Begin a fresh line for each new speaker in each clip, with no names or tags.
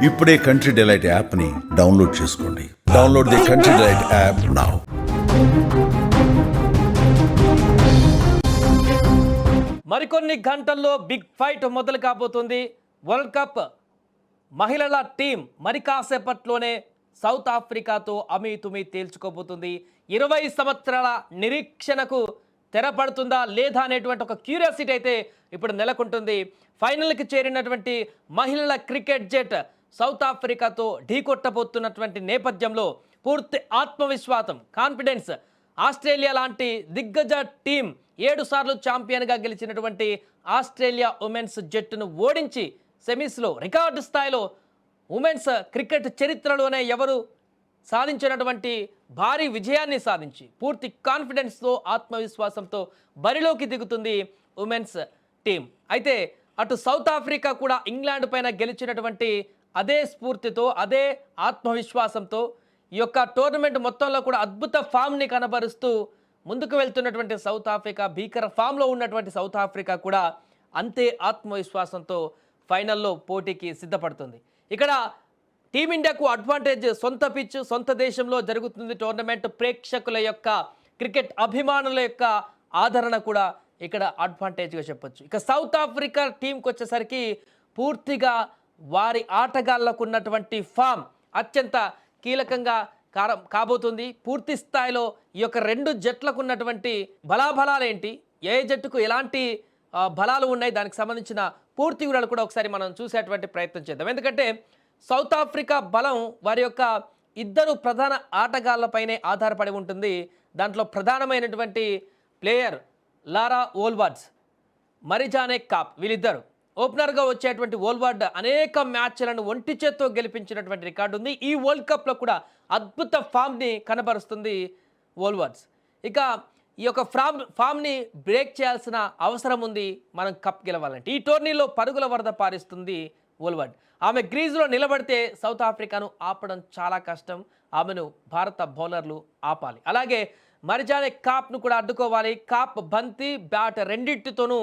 ఇప్పుడే country delight యాప్ని download చేసుకోండి. Download the country delight app now.
మరికొన్ని గంటల్లో బిగ్ ఫైట్ మొదలు కాబోతుంది. వరల్డ్ కప్ మహిళల టీం మరి కాసేపట్లోనే సౌత్ ఆఫ్రికాతో అమీతుమీ తేల్చుకోబోతుంది. 20 సంవత్సరాల నిరీక్షణకు తెరపడుతుందా లేదా అనేటువంటి ఒక క్యూరియాసిటీ అయితే ఇప్పుడు నెలకొంటుంది. ఫైనల్కి చేరినటువంటి మహిళల క్రికెట్ జట్ సౌత్ ఆఫ్రికాతో ఢీకొట్టబోతున్నటువంటి నేపథ్యంలో పూర్తి ఆత్మవిశ్వాసం, కాన్ఫిడెన్స్, ఆస్ట్రేలియా లాంటి దిగ్గజ టీం 7 సార్లు ఛాంపియన్గా గెలిచినటువంటి ఆస్ట్రేలియా ఉమెన్స్ జట్టును ఓడించి సెమీస్లో రికార్డు స్థాయిలో ఉమెన్స్ క్రికెట్ చరిత్రలోనే ఎవరు సాధించినటువంటి భారీ విజయాన్ని సాధించి పూర్తి కాన్ఫిడెన్స్తో, ఆత్మవిశ్వాసంతో బరిలోకి దిగుతుంది ఉమెన్స్ టీం. అయితే అటు సౌత్ ఆఫ్రికా కూడా ఇంగ్లాండ్ పైన గెలిచినటువంటి అదే స్ఫూర్తితో, అదే ఆత్మవిశ్వాసంతో ఈ యొక్క టోర్నమెంట్ మొత్తంలో కూడా అద్భుత ఫామ్ని కనబరుస్తూ ముందుకు వెళ్తున్నటువంటి సౌత్ ఆఫ్రికా, భీకర ఫామ్లో ఉన్నటువంటి సౌత్ ఆఫ్రికా కూడా అంతే ఆత్మవిశ్వాసంతో ఫైనల్లో పోటీకి సిద్ధపడుతుంది. ఇక్కడ టీమిండియాకు అడ్వాంటేజ్ సొంత పిచ్, సొంత దేశంలో జరుగుతుంది టోర్నమెంట్. ప్రేక్షకుల యొక్క, క్రికెట్ అభిమానుల యొక్క ఆదరణ కూడా ఇక్కడ అడ్వాంటేజ్గా చెప్పొచ్చు. ఇక సౌత్ ఆఫ్రికా టీంకి వచ్చేసరికి పూర్తిగా వారి ఆటగాళ్లకు ఉన్నటువంటి ఫామ్ అత్యంత కీలకంగా కాబోతుంది. పూర్తి స్థాయిలో ఈ యొక్క 2 జట్లకు ఉన్నటువంటి బలాబలాలేంటి, ఏ జట్టుకు ఎలాంటి బలాలు ఉన్నాయి, దానికి సంబంధించిన పూర్తి వివరాలు కూడా ఒకసారి మనం చూసేటువంటి ప్రయత్నం చేద్దాం. ఎందుకంటే సౌత్ ఆఫ్రికా బలం వారి యొక్క 2 ప్రధాన ఆటగాళ్లపైనే ఆధారపడి ఉంటుంది. దాంట్లో ప్రధానమైనటువంటి ప్లేయర్ లారా ఓల్వార్డ్స్, మరిజానే కాప్, వీళ్ళిద్దరు. ఓపెనర్గా వచ్చేటువంటి ఓల్వార్డ్ అనేక మ్యాచ్లను ఒంటి చేత్తో గెలిపించినటువంటి రికార్డు ఉంది. ఈ వరల్డ్ కప్లో కూడా అద్భుత ఫామ్ని కనబరుస్తుంది ఓల్వార్డ్స్. ఇక ఈ యొక్క ఫామ్ని బ్రేక్ చేయాల్సిన అవసరం ఉంది మనం కప్ గెలవాలంటే. ఈ టోర్నీలో పరుగుల వరద పారిస్తుంది ఓల్వార్డ్. ఆమె గ్రీజులో నిలబడితే సౌత్ ఆఫ్రికాను ఆపడం చాలా కష్టం. ఆమెను భారత బౌలర్లు ఆపాలి. అలాగే మరిజానే కాప్ను కూడా అడ్డుకోవాలి. కాప్ బంతి, బ్యాట్ రెండింటితోనూ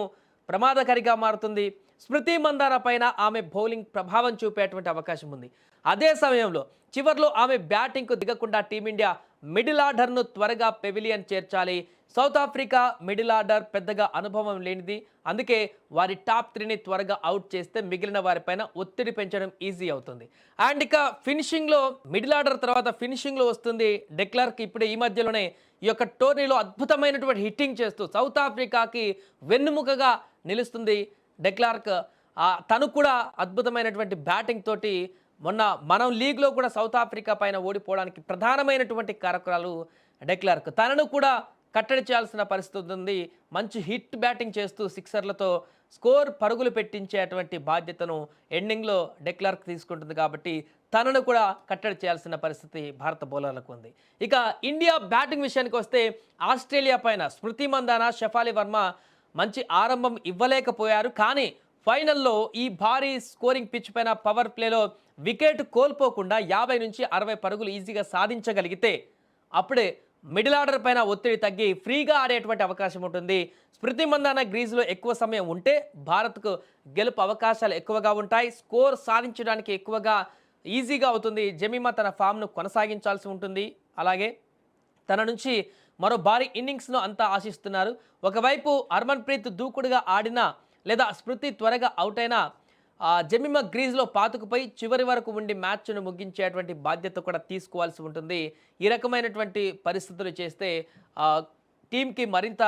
ప్రమాదకారిగా మారుతుంది. స్మృతి మందాన పైన ఆమె బౌలింగ్ ప్రభావం చూపేటువంటి అవకాశం ఉంది. అదే సమయంలో చివర్లో ఆమె బ్యాటింగ్కు దిగకుండా టీమిండియా మిడిల్ ఆర్డర్ను త్వరగా పెవిలియన్ చేర్చాలి. సౌత్ ఆఫ్రికా మిడిల్ ఆర్డర్ పెద్దగా అనుభవం లేనిది. అందుకే వారి టాప్ 3ని త్వరగా అవుట్ చేస్తే మిగిలిన వారిపైన ఒత్తిడి పెంచడం ఈజీ అవుతుంది. అండ్ ఇక ఫినిషింగ్లో మిడిల్ ఆర్డర్ తర్వాత ఫినిషింగ్లో వస్తుంది డెక్లర్క్. ఇప్పుడు ఈ మధ్యలోనే ఈ యొక్క టోర్నీలో అద్భుతమైనటువంటి హిట్టింగ్ చేస్తూ సౌత్ ఆఫ్రికాకి వెన్నుముకగా నిలుస్తుంది డెక్లార్క్. తను కూడా అద్భుతమైనటువంటి బ్యాటింగ్ తోటి మొన్న మనం లీగ్లో కూడా సౌత్ ఆఫ్రికా పైన ఓడిపోవడానికి ప్రధానమైనటువంటి కారకురాలు డెక్లార్క్. తనను కూడా కట్టడి చేయాల్సిన పరిస్థితి ఉంది. మంచి హిట్ బ్యాటింగ్ చేస్తూ సిక్సర్లతో స్కోర్ పరుగులు పెట్టించేటువంటి బాధ్యతను ఎండింగ్లో డెక్లార్క్ తీసుకుంటుంది. కాబట్టి తనను కూడా కట్టడి చేయాల్సిన పరిస్థితి భారత బౌలర్లకు ఉంది. ఇక ఇండియా బ్యాటింగ్ విషయానికి వస్తే ఆస్ట్రేలియా పైన స్మృతి మందాన, షఫాలి వర్మ మంచి ఆరంభం ఇవ్వలేకపోయారు. కానీ ఫైనల్లో ఈ భారీ స్కోరింగ్ పిచ్ పైన పవర్ ప్లేలో వికెట్ కోల్పోకుండా 50 నుంచి 60 పరుగులు ఈజీగా సాధించగలిగితే అప్పుడే మిడిల్ ఆర్డర్ పైన ఒత్తిడి తగ్గి ఫ్రీగా ఆడేటువంటి అవకాశం ఉంటుంది. స్మృతి మందాన గ్రీజులో ఎక్కువ సమయం ఉంటే భారత్కు గెలుపు అవకాశాలు ఎక్కువగా ఉంటాయి. స్కోర్ సాధించడానికి ఎక్కువగా ఈజీగా అవుతుంది. జమీమా తన ఫామ్ను కొనసాగించాల్సి ఉంటుంది. అలాగే తన నుంచి మరో భారీ ఇన్నింగ్స్ను అంతా ఆశిస్తున్నారు. ఒకవైపు హర్మన్ప్రీత్ దూకుడుగా ఆడినా లేదా స్మృతి త్వరగా అవుట్ అయినా జమీమా గ్రీజ్లో పాతుకుపోయి చివరి వరకు ఉండి మ్యాచ్ను ముగించేటువంటి బాధ్యత కూడా తీసుకోవాల్సి ఉంటుంది. ఈ రకమైనటువంటి పరిస్థితులు చేస్తే టీంకి మరింత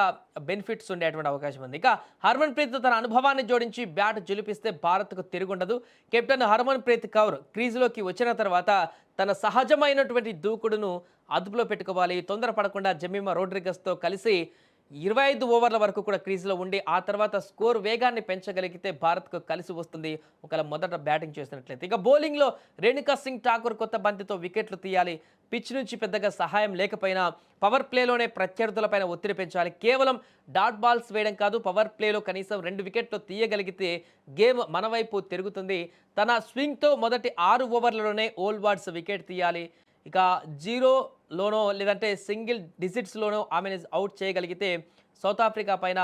బెనిఫిట్స్ ఉండేటువంటి అవకాశం ఉంది. ఇక హర్మన్ప్రీత్ తన అనుభవాన్ని జోడించి బ్యాట్ జులిపిస్తే భారత్కు తిరుగుండదు. కెప్టెన్ హర్మన్ప్రీత్ కౌర్ క్రీజులోకి వచ్చిన తర్వాత తన సహజమైనటువంటి దూకుడును అదుపులో పెట్టుకోవాలి. తొందరపడకుండా జమీమా రోడ్రిగస్తో కలిసి 25 ఓవర్ల వరకు కూడా క్రీజులో ఉండి ఆ తర్వాత స్కోర్ వేగాన్ని పెంచగలిగితే భారత్కు కలిసి వస్తుంది ఒకవేళ మొదట బ్యాటింగ్ చేసినట్లయితే. ఇక బౌలింగ్లో రేణుకా సింగ్ ఠాకూర్ కొత్త బంతితో వికెట్లు తీయాలి. పిచ్ నుంచి పెద్దగా సహాయం లేకపోయినా పవర్ ప్లేలోనే ప్రత్యర్థులపైన ఒత్తిడి పెంచాలి. కేవలం డాట్ బాల్స్ వేయడం కాదు, పవర్ ప్లేలో కనీసం 2 వికెట్లు తీయగలిగితే గేమ్ మన వైపు తిరుగుతుంది. తన స్వింగ్తో మొదటి 6 ఓవర్లలోనే ఓల్వార్డ్స్ వికెట్ తీయాలి. ఇక 0లోనో లేదంటే సింగిల్ డిజిట్స్లోనో ఆమెను అవుట్ చేయగలిగితే సౌత్ ఆఫ్రికా పైన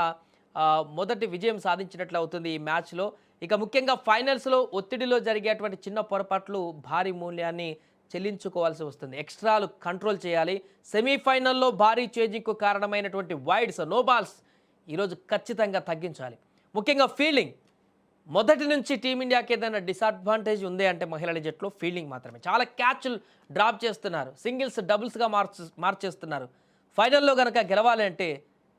మొదటి విజయం సాధించినట్లు అవుతుంది ఈ మ్యాచ్లో. ఇక ముఖ్యంగా ఫైనల్స్లో ఒత్తిడిలో జరిగేటువంటి చిన్న పొరపాట్లు భారీ మూల్యాన్ని చెల్లించుకోవాల్సి వస్తుంది. ఎక్స్ట్రాలు కంట్రోల్ చేయాలి. సెమీఫైనల్లో భారీ చేంజింగ్కు కారణమైనటువంటి వైడ్స్, నో బాల్స్ ఈరోజు ఖచ్చితంగా తగ్గించాలి. ముఖ్యంగా ఫీల్డింగ్ మొదటి నుంచి టీమిండియాకి ఏదైనా డిసడ్వాంటేజ్ ఉంది అంటే మహిళల జట్టులో ఫీల్డింగ్ మాత్రమే. చాలా క్యాచ్లు డ్రాప్ చేస్తున్నారు, సింగిల్స్ డబుల్స్గా మార్చేస్తున్నారు. ఫైనల్లో కనుక గెలవాలి అంటే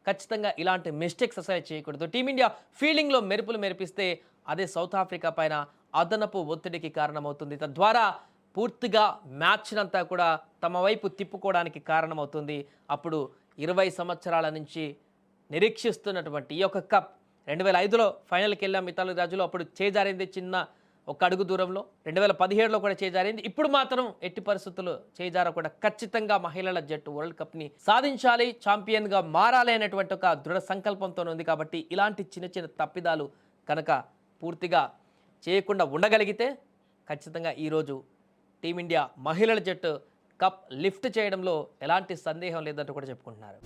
ఖచ్చితంగా ఇలాంటి మిస్టేక్స్ అసలు చేయకూడదు. టీమిండియా ఫీల్డింగ్లో మెరుపులు మెరిపిస్తే అదే సౌత్ ఆఫ్రికా పైన అదనపు ఒత్తిడికి కారణమవుతుంది. తద్వారా పూర్తిగా మ్యాచ్నంతా కూడా తమ వైపు తిప్పుకోవడానికి కారణమవుతుంది. అప్పుడు 20 సంవత్సరాల నుంచి నిరీక్షిస్తున్నటువంటి ఈ యొక్క కప్ 2005లో ఫైనల్కి వెళ్ళాం మితాలి రాజులో, అప్పుడు చేజారింది చిన్న ఒక అడుగు దూరంలో. 2017లో కూడా చేజారింది. ఇప్పుడు మాత్రం ఎట్టి పరిస్థితుల్లో చేజారకుండా ఖచ్చితంగా మహిళల జట్టు వరల్డ్ కప్ని సాధించాలి, ఛాంపియన్గా మారాలి అనేటువంటి ఒక దృఢ సంకల్పంతో ఉంది. కాబట్టి ఇలాంటి చిన్న చిన్న తప్పిదాలు కనుక పూర్తిగా చేయకుండా ఉండగలిగితే ఖచ్చితంగా ఈరోజు టీమిండియా మహిళల జట్టు కప్ లిఫ్ట్ చేయడంలో ఎలాంటి సందేహం లేదంటూ కూడా చెప్పుకుంటున్నారు.